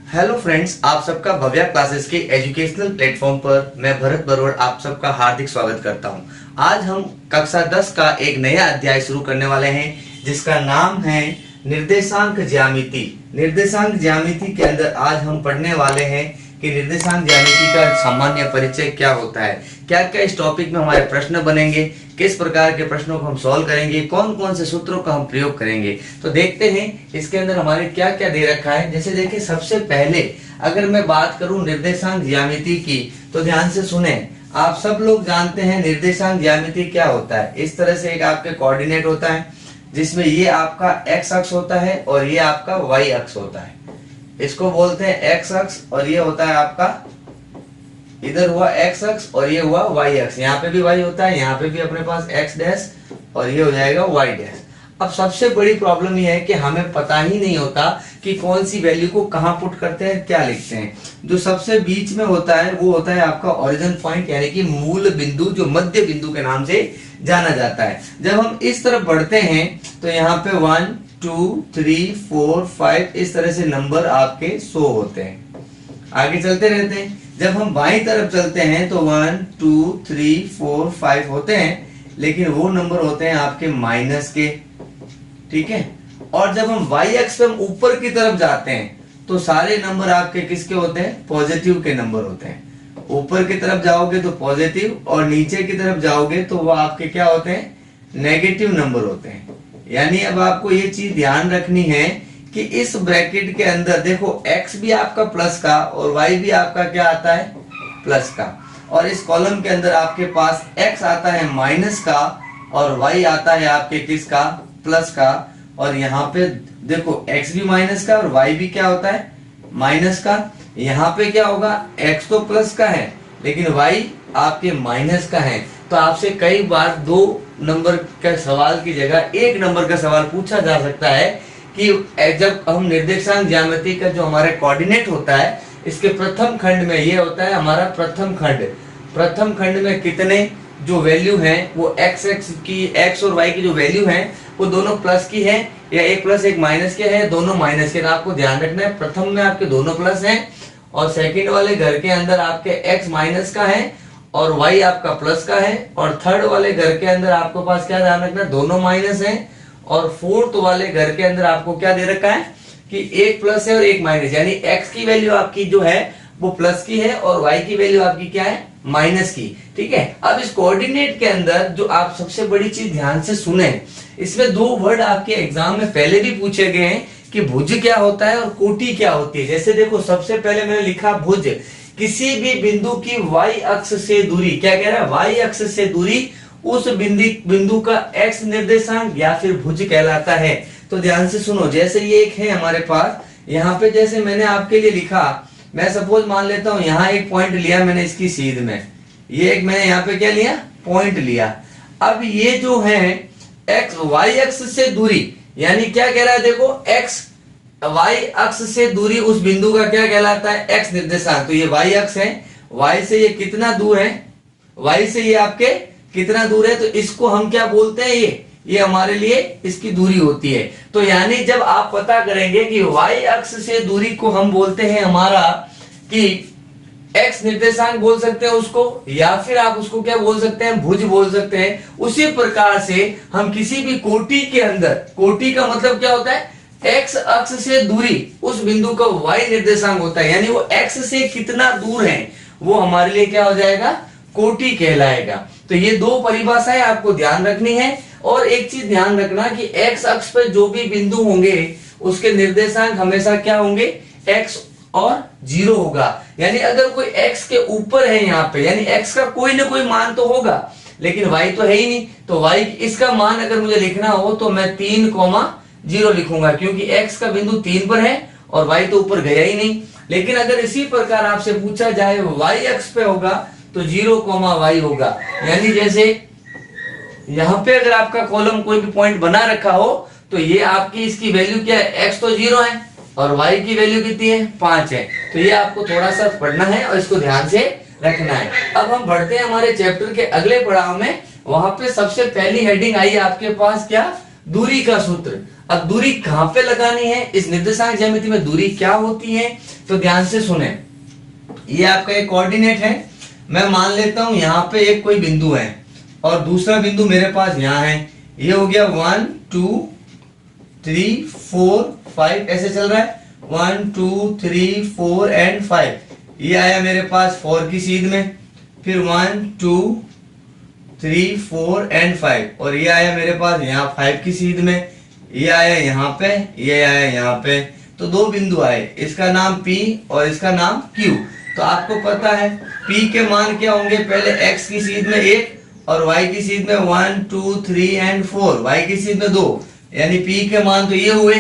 Hello friends, आप सबका Bhavya classes के एजुकेशनल प्लेटफॉर्म पर मैं भरत बरवड़ आप सबका हार्दिक स्वागत करता हूं। आज हम कक्षा 10 का एक नया अध्याय शुरू करने वाले हैं जिसका नाम है निर्देशांक ज्यामिति। निर्देशांक ज्यामिति के अंदर आज हम पढ़ने वाले हैं कि निर्देशांक ज्यामिति का सामान्य परिचय क्या होता है, क्या क्या इस टॉपिक में हमारे प्रश्न बनेंगे, किस प्रकार के प्रश्नों को हम सॉल्व करेंगे, कौन कौन से सूत्रों का हम प्रयोग करेंगे। तो देखते हैं इसके अंदर हमारे क्या क्या दे रखा है। जैसे देखिए, सबसे पहले अगर मैं बात करूं निर्देशांक ज्यामिति की तो ध्यान से सुने। आप सब लोग जानते हैं निर्देशांक ज्यामिति क्या होता है। इस तरह से एक आपके कोऑर्डिनेट होता है जिसमें ये आपका x अक्ष होता है और ये आपका y अक्ष होता है। इसको बोलते हैं x अक्ष और ये होता है आपका, इधर हुआ x अक्ष और ये हुआ y अक्ष। यहाँ पे भी y होता है, यहाँ पे भी अपने पास x डैश और ये हो जाएगा y डैश। अब सबसे बड़ी प्रॉब्लम ये है कि हमें पता ही नहीं होता कि कौन सी वैल्यू को कहाँ पुट करते हैं, क्या लिखते हैं। जो सबसे बीच में होता है वो होता है आपका ओरिजिन पॉइंट, यानी कि मूल बिंदु, जो मध्य बिंदु के नाम से जाना जाता है। जब हम इस तरफ बढ़ते हैं तो यहाँ पे 1 2 3 4 5 इस तरह से नंबर आपके शो होते हैं, आगे चलते रहते हैं। जब हम बाईं तरफ चलते हैं तो 1 2 3 4 5 होते हैं, लेकिन वो नंबर होते हैं आपके माइनस के, ठीक है। और जब हम y अक्ष पे हम ऊपर की तरफ जाते हैं तो सारे नंबर आपके किसके होते हैं, पॉजिटिव के नंबर होते हैं। ऊपर की तरफ जाओगे तो पॉजिटिव और नीचे की तरफ जाओगे तो वो आपके क्या होते हैं, नेगेटिव नंबर होते हैं। यानी अब आपको ये चीज ध्यान रखनी है कि इस ब्रैकेट के अंदर देखो x भी आपका प्लस का और y भी आपका क्या आता है, प्लस का। और इस कॉलम के अंदर आपके पास x आता है माइनस का और y आता है आपके किसका, प्लस का। और यहाँ पे देखो x भी माइनस का और y भी क्या होता है, माइनस का। यहाँ पे क्या होगा, x तो प्लस का है लेकिन y आपके माइनस का है। तो आपसे कई बार 2 नंबर का सवाल की जगह 1 नंबर का सवाल पूछा जा सकता है कि जब हम निर्देशांक ज्यामिति का जो हमारा कोऑर्डिनेट होता है, इसके प्रथम खंड में ये होता है हमारा प्रथम खंड। प्रथम खंड में कितने जो वैल्यू हैं वो x और y की जो वैल्यू है वो दोनों प्लस की है या एक प्लस एक माइनस के है, दोनों माइनस के। आपको ध्यान रखना है प्रथम में आपके दोनों प्लस हैं और सेकंड वाले घर के अंदर आपके x माइनस का है और y आपका प्लस का है। और थर्ड वाले घर के अंदर आपके पास क्या ध्यान रखना है, दोनों माइनस है। और फोर्थ वाले घर के अंदर आपको क्या दे रखा है कि एक प्लस है और एक माइनस, यानी x की वैल्यू आपकी जो है वो प्लस की है और y की वैल्यू आपकी क्या है, माइनस की, ठीक है। अब इस कोऑर्डिनेट के अंदर जो आप सबसे बड़ी चीज ध्यान से सुने, इसमें 2 वर्ड आपके एग्जाम में पहले भी पूछे गए हैं कि भुज क्या होता है और कोटि क्या होती है। जैसे देखो, सबसे पहले मैंने लिखा भुज, किसी भी बिंदु की y अक्ष से दूरी, क्या कह रहा है, y अक्ष से दूरी उस बिंदु का x निर्देशांक या फिर भुज कहलाता है। तो ध्यान से सुनो, जैसे ये एक है हमारे पास, यहाँ पे जैसे मैंने आपके लिए लिखा, मैं सपोज मान लेता हूं यहाँ एक पॉइंट लिया मैंने इसकी सीध में, ये एक मैंने यहाँ पे क्या लिया, पॉइंट लिया। अब ये जो है x y अक्ष से दूरी, यानी क्या कह रहा है, देखो x y अक्ष से दूरी उस बिंदु का क्या कहलाता है, x निर्देशांक। तो ये y अक्ष है, y से ये कितना दूर है, y से ये आपके कितना दूर है, तो इसको हम क्या बोलते हैं, ये हमारे लिए इसकी दूरी होती है। तो यानी जब आप पता करेंगे कि y अक्ष से दूरी को हम बोलते हैं हमारा कि x निर्देशांक बोल सकते हैं उसको, या फिर आप उसको क्या बोल सकते हैं, भुज बोल सकते हैं। उसी प्रकार से हम किसी भी कोटि के अंदर, कोटि का मतलब क्या होता है, x अक्ष से दूरी उस बिंदु का y निर्देशांक होता है, यानी वो x से कितना दूर है वो हमारे लिए क्या हो जाएगा, कोटि कहलाएगा। तो ये 2 परिभाषाएं आपको ध्यान रखनी है। और एक चीज ध्यान रखना कि x अक्ष पर जो भी बिंदु होंगे उसके निर्देशांक हमेशा क्या होंगे, x और 0 होगा। यानी अगर कोई x के ऊपर है यहाँ पे, यानी x का कोई ना कोई मान तो होगा, लेकिन y तो है ही नहीं। तो y इसका मान अगर मुझे लिखना हो तो मैं 3,0 लिखूंगा, क्योंकि x का बिंदु 3 पर है और y तो ऊपर गया ही नहीं। लेकिन अगर इसी प्रकार आपसे पूछा जाए y अक्ष पे होगा तो 0,y होगा। यानी जैसे यहाँ पे अगर आपका कॉलम कोई भी पॉइंट बना रखा हो तो ये आपकी इसकी वैल्यू क्या है, x तो 0 है और y की वैल्यू कितनी है, 5 है। तो ये आपको थोड़ा सा पढ़ना है और इसको ध्यान से रखना है। अब हम बढ़ते हैं हमारे चैप्टर के अगले पड़ाव में। वहां पे सबसे पहली हेडिंग आई आपके पास क्या, दूरी का सूत्र। अब दूरी कहां पे लगानी है, इस निर्देशांक ज्यामिति में दूरी क्या होती है, तो ध्यान से सुने। ये आपका एक कोऑर्डिनेट है, मैं मान लेता हूं यहाँ पे एक कोई बिंदु है और दूसरा बिंदु मेरे पास यहाँ है। ये हो गया 1 2 3 4 5 ऐसे चल रहा है, 1 2 3 4 एंड 5। ये आया मेरे पास 4 की सीध में, फिर 1 2 3 4 एंड 5, और ये आया मेरे पास यहाँ 5 की सीध में, ये आया यहाँ पे, ये आया यहाँ पे। तो दो बिंदु आए, इसका नाम P और इसका नाम Q। तो आपको पता है P के मान क्या होंगे, पहले x की सीध में 1 और y की सीध में 1 2 3 एंड 4, y की सीध में 2, यानी P के मान तो ये हुए।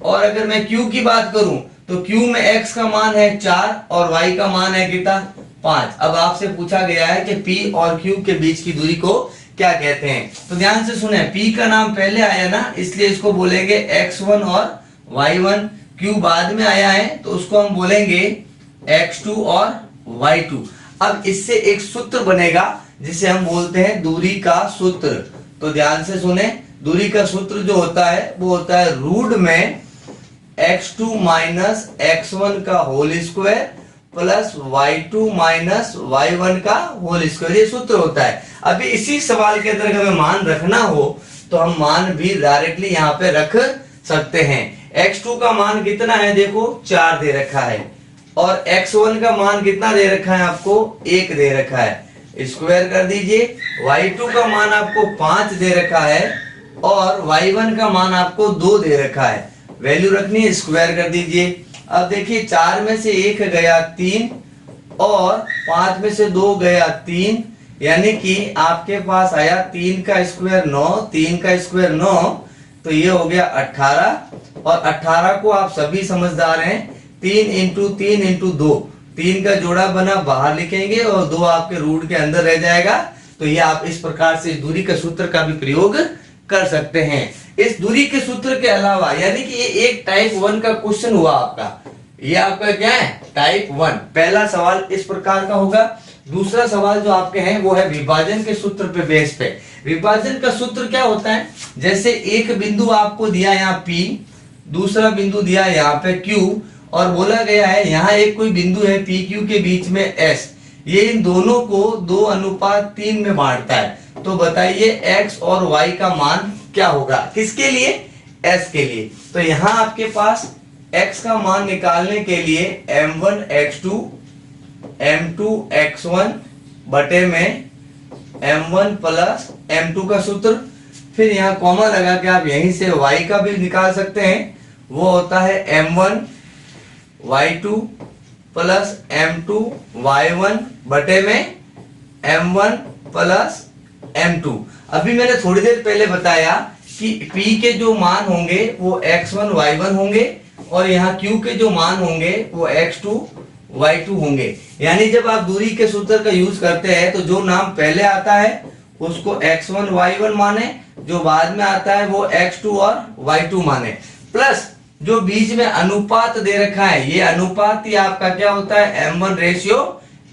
और अगर मैं Q की बात करूं तो Q में x का मान है 4 और y का मान है कितना, 5। अब आपसे पूछा गया है कि P और Q के बीच की दूरी को क्या कहते हैं, तो ध्यान से सुने। P का नाम पहले आया ना, इसलिए इसको बोलेंगे x1 और y1। Q बाद में आया है तो उसको हम बोलेंगे x2 और y2। अब इससे एक सूत्र बनेगा जिसे हम बोलते हैं दूरी का सूत्र। तो ध्यान से सुने, दूरी का सूत्र जो होता है वो होता है रूट में x2 माइनस x1 का whole square plus y2 minus y1 का होल स्क्वायर, ये सूत्र होता है। अभी इसी सवाल के अंदर अगर हमें मान रखना हो तो हम मान भी डायरेक्टली यहाँ पे रख सकते हैं। x2 का मान कितना है, देखो 4 दे रखा है, और x1 का मान कितना दे रखा है, आपको 1 दे रखा है, स्क्वायर कर दीजिए। y2 का मान आपको 5 दे रखा है और y1 का मान आपको 2 दे रखा है, वैल्यू रखनी है, स्क्वायर कर दीजिए। अब देखिए 4 में से 1 गया 3 और 5 में से 2 गया 3, यानी कि आपके पास आया 3 का स्क्वायर 9, 3 का स्क्वायर 9, तो ये हो गया 18। और 18 को आप सभी समझदार हैं, 3 इंटू 3 इंटू 2, 3 का जोड़ा बना बाहर लिखेंगे और 2 आपके रूट के अंदर रह जाएगा। तो ये आप इस प्रकार से दूरी के सूत्र का भी प्रयोग कर सकते हैं। इस दूरी के सूत्र के अलावा, यानी कि ये एक टाइप 1 का क्वेश्चन हुआ आपका, ये आपका क्या है, टाइप 1। पहला सवाल इस प्रकार का होगा। दूसरा सवाल जो आपके हैं वो है विभाजन के सूत्र पे बेस पे। विभाजन का सूत्र क्या होता है, जैसे एक बिंदु आपको दिया यहाँ P, दूसरा बिंदु दिया यहाँ पे Q, और बोला गया है यहाँ एक कोई बिंदु है PQ के बीच में S, ये इन दोनों को 2:3 में बांटता है। तो बताइए x और y का मान क्या होगा, किसके लिए, s के लिए। तो यहाँ आपके पास x का मान निकालने के लिए m1 x2 m2 x1 बटे में m1 प्लस m2 का सूत्र, फिर यहाँ कॉमा लगा के आप यहीं से y का भी निकाल सकते हैं, वो होता है m1 y2 plus m2 y1 बटे में m1 प्लस m2। अभी मैंने थोड़ी देर पहले बताया कि p के जो मान होंगे वो x1 y1 होंगे और यहाँ q के जो मान होंगे वो x2 y2 होंगे। यानी जब आप दूरी के सूत्र का यूज करते हैं तो जो नाम पहले आता है उसको x1 y1 माने, जो बाद में आता है वो x2 और y2 माने, प्लस जो बीच में अनुपात दे रखा है, ये अनुपात ही आपका क्या होता है, m1 रेशियो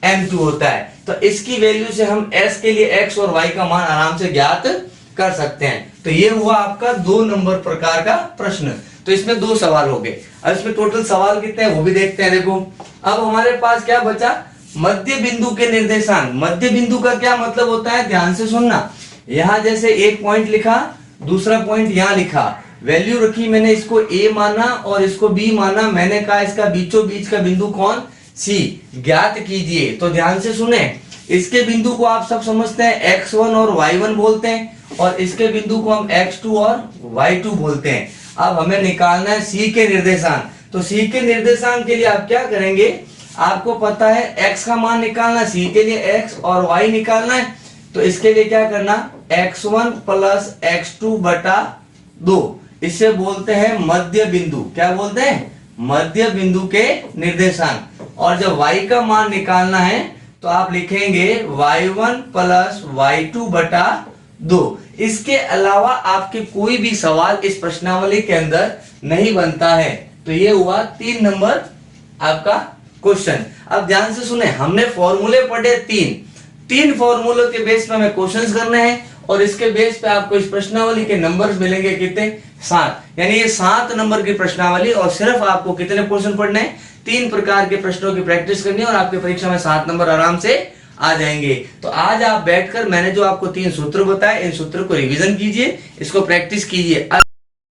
m2 होता है। तो इसकी वैल्यू से हम s के लिए x और y का मान आराम से ज्ञात कर सकते हैं। तो ये हुआ आपका 2 नंबर प्रकार का प्रश्न। तो इसमें 2 सवाल हो गए। अब इसमें टोटल सवाल कितने हैं वो भी देखते हैं। देखो अब हमारे पास क्या बचा, मध्य बिंदु के निर्देशांक। मध्य बिंदु का क्या मतलब होता है, ध्यान से सुनना। यहाँ जैसे एक पॉइंट लिखा, दूसरा पॉइंट यहाँ लिखा, वैल्यू रखी मैंने, इसको a माना और इसको b माना, मैंने कहा इसका बीचों बीच का बिंदु कौन, c, ज्ञात कीजिए। तो ध्यान से सुने, इसके बिंदु को आप सब समझते हैं x1 और y1 बोलते हैं, और इसके बिंदु को हम x2 और y2 बोलते हैं। अब हमें निकालना है c के निर्देशांक। तो c के निर्देशांक के लिए आप क्या करेंगे, आपको पता है x का मान निकालना, c के लिए x और y निकालना है। तो इसके लिए क्या करना, x1 प्लस x2 बटा 2, इससे बोलते हैं मध्य बिंदु। क्या बोलते हैं, मध्य बिंदु के निर्देशांक। और जब y का मान निकालना है तो आप लिखेंगे y1 प्लस y2 बटा 2। इसके अलावा आपके कोई भी सवाल इस प्रश्नावली के अंदर नहीं बनता है। तो ये हुआ 3 नंबर आपका क्वेश्चन। अब ध्यान से सुने, हमने फॉर्मूले पढ़े 3 फॉर्मूलों के बेस पर हमें क्वेश्चंस करने हैं और इसके बेस पे आपको इस प्रश्नावली के नंबर मिलेंगे कितने, 7। यानी ये 7 नंबर की प्रश्नावली और सिर्फ आपको कितने क्वेश्चन पढ़ने हैं, 3 प्रकार के प्रश्नों की प्रैक्टिस करनी है और आपकी परीक्षा में 7 नंबर आराम से आ जाएंगे। तो आज आप बैठकर मैंने जो आपको 3 सूत्र बताए, इन सूत्र को रिवीजन कीजिए, इसको प्रैक्टिस कीजिए।